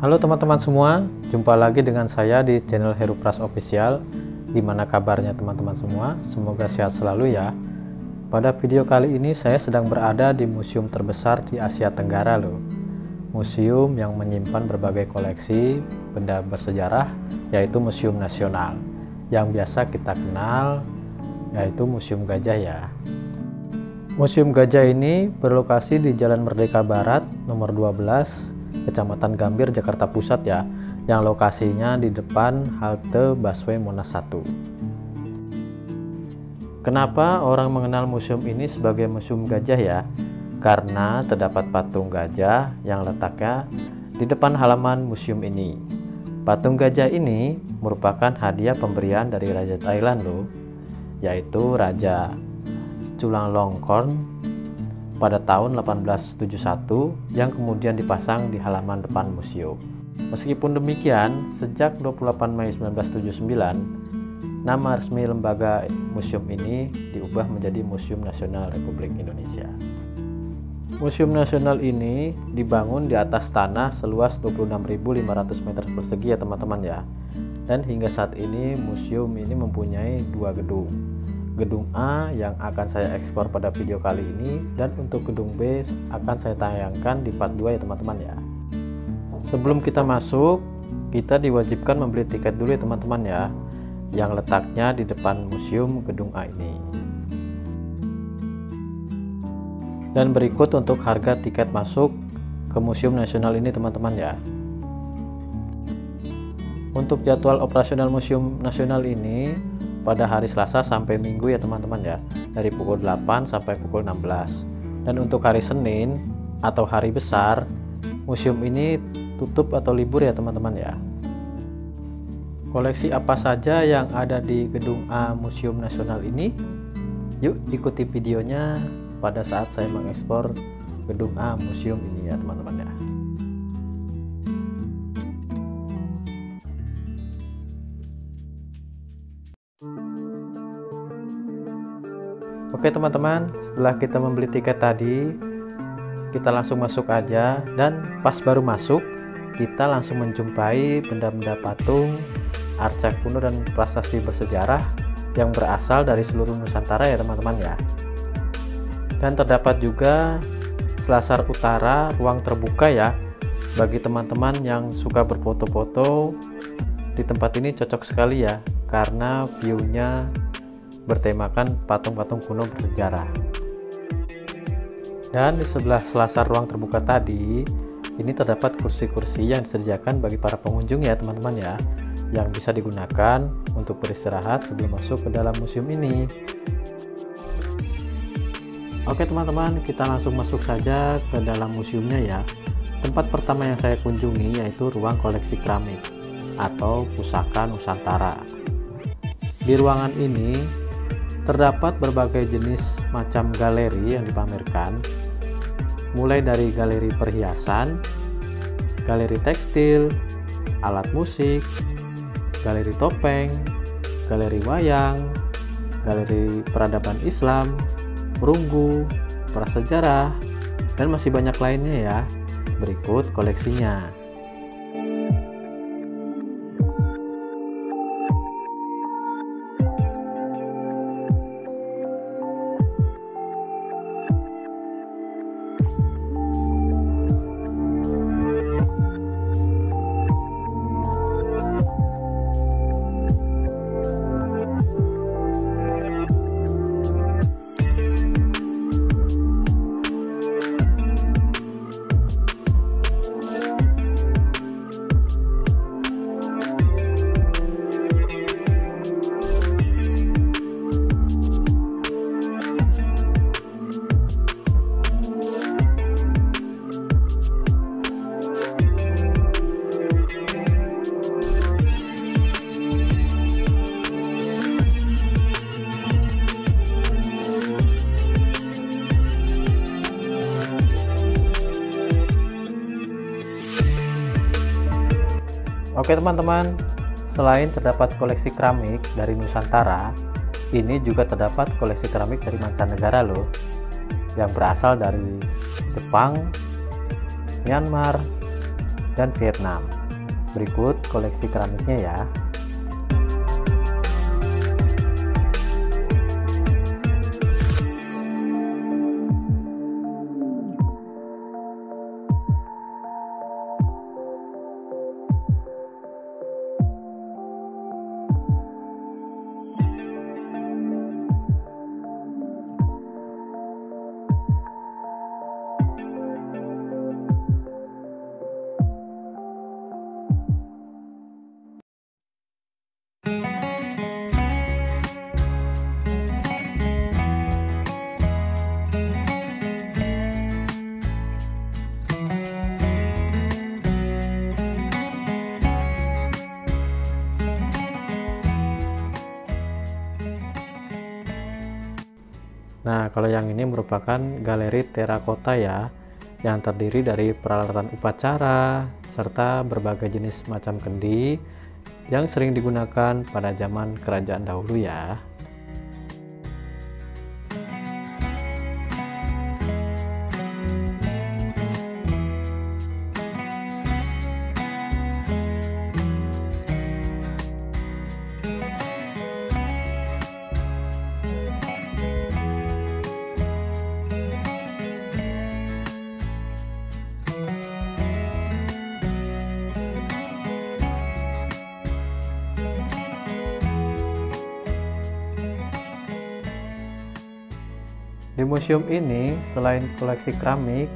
Halo teman-teman semua, jumpa lagi dengan saya di channel Heru Pras Official. Gimana kabarnya teman-teman semua? Semoga sehat selalu ya. Pada video kali ini saya sedang berada di museum terbesar di Asia Tenggara loh. Museum yang menyimpan berbagai koleksi benda bersejarah, yaitu Museum Nasional. Yang biasa kita kenal yaitu Museum Gajah ya. Museum Gajah ini berlokasi di Jalan Merdeka Barat nomor 12, Kecamatan Gambir, Jakarta Pusat ya, yang lokasinya di depan halte busway Monas 1. Kenapa orang mengenal museum ini sebagai Museum Gajah ya? Karena terdapat patung gajah yang letaknya di depan halaman museum ini. Patung gajah ini merupakan hadiah pemberian dari Raja Thailand loh, yaitu Raja Chulalongkorn pada tahun 1871 yang kemudian dipasang di halaman depan museum. Meskipun demikian, sejak 28 Mei 1979, nama resmi lembaga museum ini diubah menjadi Museum Nasional Republik Indonesia. Museum Nasional ini dibangun di atas tanah seluas 26.500 meter persegi ya teman-teman ya. Dan hingga saat ini museum ini mempunyai dua gedung. Gedung A yang akan saya ekspor pada video kali ini, dan untuk gedung B akan saya tayangkan di part 2 ya teman-teman ya. Sebelum kita masuk, kita diwajibkan membeli tiket dulu ya teman-teman ya, yang letaknya di depan museum gedung A ini. Dan berikut untuk harga tiket masuk ke Museum Nasional ini teman-teman ya. Untuk jadwal operasional Museum Nasional ini pada hari Selasa sampai Minggu ya teman-teman ya, dari pukul 8 sampai pukul 16. Dan untuk hari Senin atau hari besar, museum ini tutup atau libur ya teman-teman ya. Koleksi apa saja yang ada di gedung A Museum Nasional ini? Yuk ikuti videonya pada saat saya mengekspor gedung A museum ini ya teman-teman ya. Oke teman-teman, setelah kita membeli tiket tadi, kita langsung masuk aja. Dan pas baru masuk, kita langsung menjumpai benda-benda patung, arca kuno dan prasasti bersejarah yang berasal dari seluruh Nusantara ya teman-teman ya. Dan terdapat juga selasar utara, ruang terbuka ya. Bagi teman-teman yang suka berfoto-foto, di tempat ini cocok sekali ya, karena view-nya bertemakan patung-patung kuno bersejarah. Dan di sebelah selasar ruang terbuka tadi, ini terdapat kursi-kursi yang disediakan bagi para pengunjung ya teman-teman ya, yang bisa digunakan untuk beristirahat sebelum masuk ke dalam museum ini. Oke teman-teman, kita langsung masuk saja ke dalam museumnya ya. Tempat pertama yang saya kunjungi yaitu ruang koleksi keramik atau pusaka Nusantara. Di ruangan ini terdapat berbagai jenis macam galeri yang dipamerkan, mulai dari galeri perhiasan, galeri tekstil, alat musik, galeri topeng, galeri wayang, galeri peradaban Islam, perunggu, prasejarah, dan masih banyak lainnya ya. Berikut koleksinya. Oke teman-teman, selain terdapat koleksi keramik dari Nusantara, ini juga terdapat koleksi keramik dari mancanegara loh, yang berasal dari Jepang, Myanmar, dan Vietnam. Berikut koleksi keramiknya ya. Nah, kalau yang ini merupakan galeri terakota ya, yang terdiri dari peralatan upacara serta berbagai jenis macam kendi yang sering digunakan pada zaman kerajaan dahulu ya. Di museum ini, selain koleksi keramik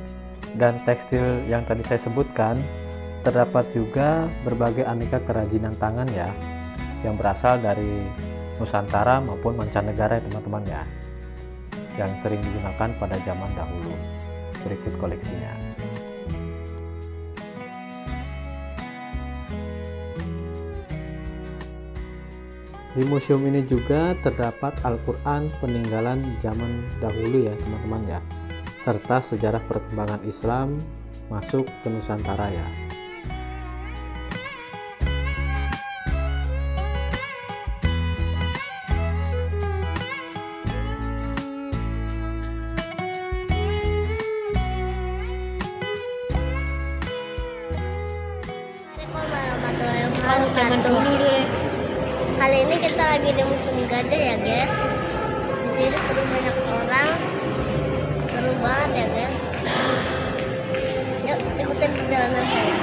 dan tekstil yang tadi saya sebutkan, terdapat juga berbagai aneka kerajinan tangan ya, yang berasal dari Nusantara maupun mancanegara ya teman-teman ya, yang sering digunakan pada zaman dahulu. Berikut koleksinya. Di museum ini juga terdapat Al-Quran peninggalan zaman dahulu ya teman-teman ya, serta sejarah perkembangan Islam masuk ke Nusantara ya. Assalamualaikum warahmatullahi wabarakatuh. Kali ini kita lagi di Museum Gajah ya guys. Di sini seru, banyak orang, seru banget ya guys. Yuk ikutin perjalanan saya.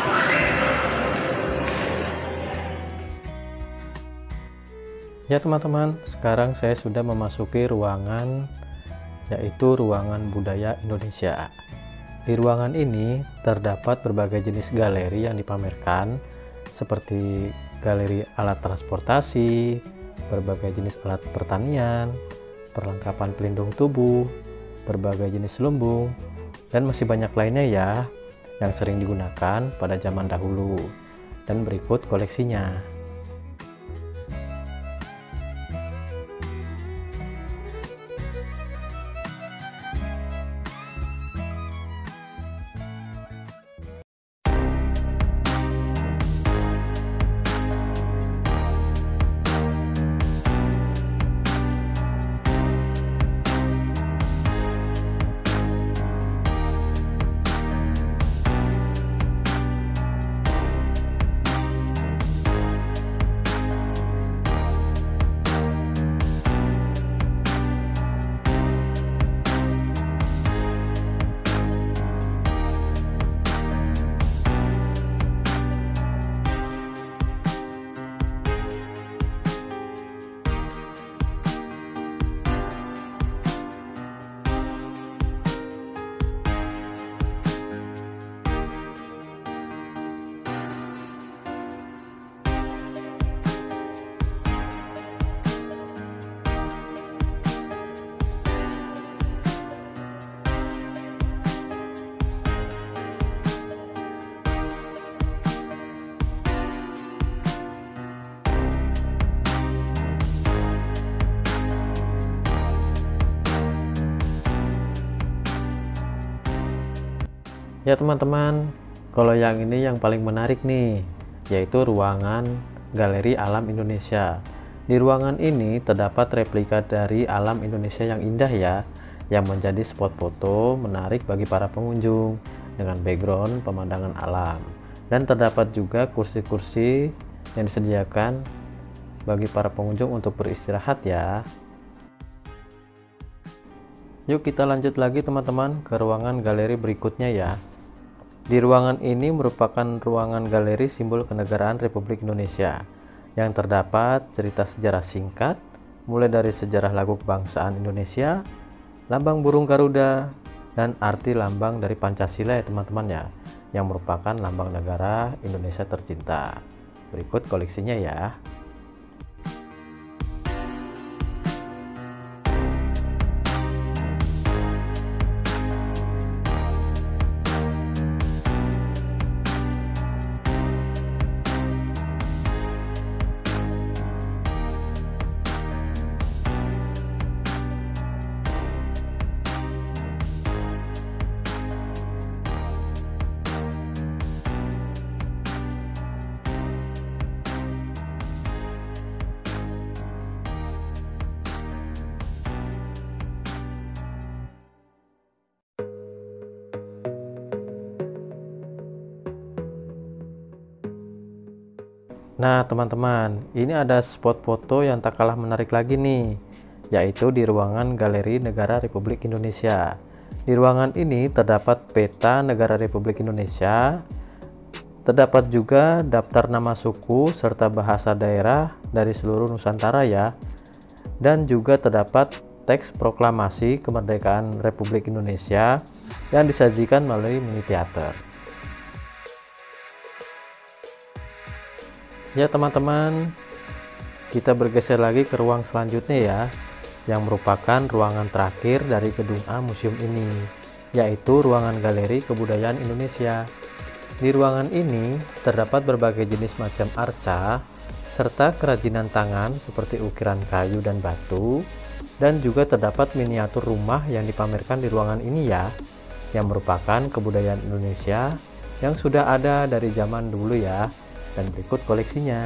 Ya teman-teman, sekarang saya sudah memasuki ruangan, yaitu ruangan budaya Indonesia. Di ruangan ini terdapat berbagai jenis galeri yang dipamerkan, seperti galeri alat transportasi, berbagai jenis alat pertanian, perlengkapan pelindung tubuh, berbagai jenis lumbung, dan masih banyak lainnya ya, yang sering digunakan pada zaman dahulu. Dan berikut koleksinya. Ya teman-teman, kalau yang ini yang paling menarik nih, yaitu ruangan Galeri Alam Indonesia. Di ruangan ini terdapat replika dari alam Indonesia yang indah ya, yang menjadi spot foto menarik bagi para pengunjung dengan background pemandangan alam. Dan terdapat juga kursi-kursi yang disediakan bagi para pengunjung untuk beristirahat ya. Yuk kita lanjut lagi teman-teman ke ruangan galeri berikutnya ya. Di ruangan ini merupakan ruangan galeri simbol kenegaraan Republik Indonesia yang terdapat cerita sejarah singkat mulai dari sejarah lagu kebangsaan Indonesia, lambang burung Garuda, dan arti lambang dari Pancasila ya teman-teman ya, yang merupakan lambang negara Indonesia tercinta. Berikut koleksinya ya. Nah teman-teman, ini ada spot foto yang tak kalah menarik lagi nih, yaitu di ruangan Galeri Negara Republik Indonesia. Di ruangan ini terdapat peta negara Republik Indonesia, terdapat juga daftar nama suku serta bahasa daerah dari seluruh Nusantara ya, dan juga terdapat teks proklamasi kemerdekaan Republik Indonesia yang disajikan melalui mini teater. Ya teman-teman, kita bergeser lagi ke ruang selanjutnya ya, yang merupakan ruangan terakhir dari gedung A museum ini, yaitu ruangan Galeri Kebudayaan Indonesia. Di ruangan ini terdapat berbagai jenis macam arca, serta kerajinan tangan seperti ukiran kayu dan batu, dan juga terdapat miniatur rumah yang dipamerkan di ruangan ini ya, yang merupakan kebudayaan Indonesia yang sudah ada dari zaman dulu ya. Dan berikut koleksinya.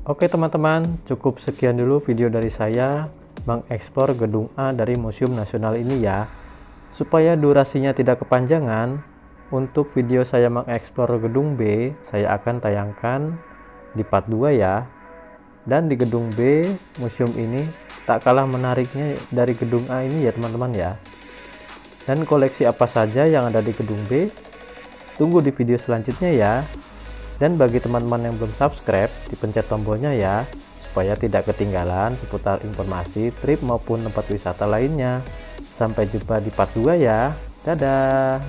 Oke teman-teman, cukup sekian dulu video dari saya mengeksplor gedung A dari Museum Nasional ini ya. Supaya durasinya tidak kepanjangan, untuk video saya mengeksplor gedung B, saya akan tayangkan di part 2 ya. Dan di gedung B, museum ini tak kalah menariknya dari gedung A ini ya teman-teman ya. Dan koleksi apa saja yang ada di gedung B, tunggu di video selanjutnya ya. Dan bagi teman-teman yang belum subscribe, dipencet tombolnya ya, supaya tidak ketinggalan seputar informasi trip maupun tempat wisata lainnya. Sampai jumpa di part 2 ya. Dadah.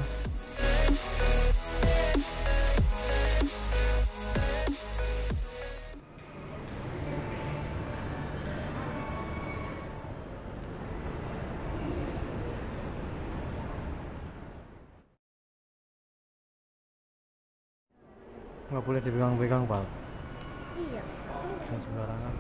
Nggak boleh dipegang-pegang Pak, Iya. jangan sembarangan.